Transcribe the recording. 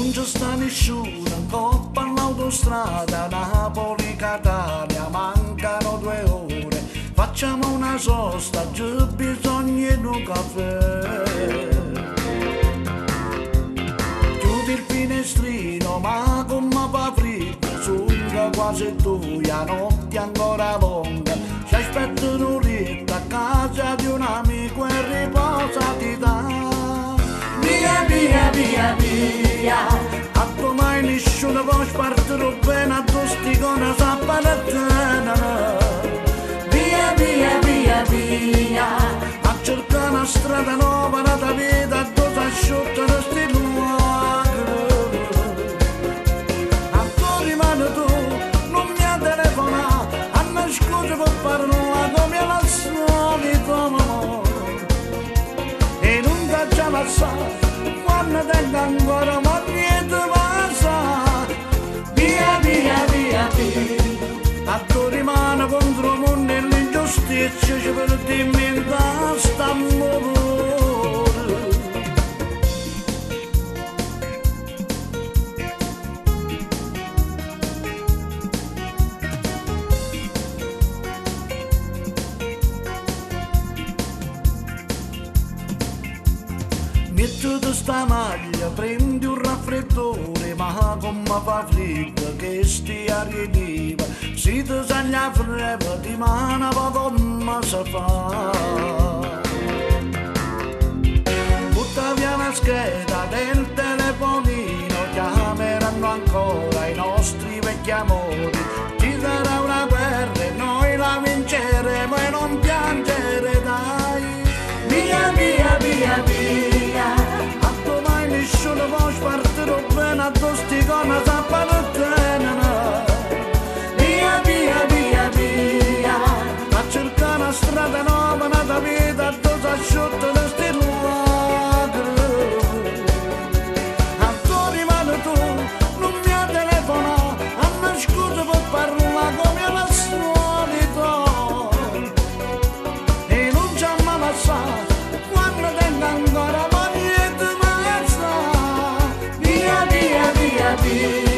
Non c'è sta nessuno in coppa all'autostrada, Napoli-Catania, mancano 2 ore. Facciamo una sosta, c'è bisogno di un caffè. Chiudi il finestrino, ma come fa freddo, sulla quasi tuia, notte ancora lunga. Ci aspetto un'oretta a casa di un amico e riposati da. Via, via, via, via, a domani nessuno può spartire bene a tosticona sappanettana. Via, via, via, via, a cercare una strada nuova, nata vita, dove asciutta da sti luoghi. Ancora rimane tu, non mi ha telefonato, a me scusa per parlare come al solito, amore. E non faccia passare, quando tengo ancora ma niente passa. Via, via, via, via, a tu rimane contro il mondo e l'ingiustizia ci perdiamo in testa amore. Mettiti sta maglia, prendi un raffreddore, ma come fa freddo che stia arriva. Se ti sagna freva, di mano come si fa. Butta via la scheda del telefonino, chiameranno ancora i nostri vecchi amori. Ci sarà una guerra e noi la vinceremo e non piangere, dai. Via, via, via, via, a domani nessuno può spartire bene a tosticona sappanettana. Via, via, via, via, a cercare una strada nuova, nata vita, dove asciutta da sti luoghi. A tu rimane tu, non mi ha telefonato, a me scusa per parlare come al solito. E non c'è mai passato, quando tengo ancora ma niente passa. Via, via, via, via.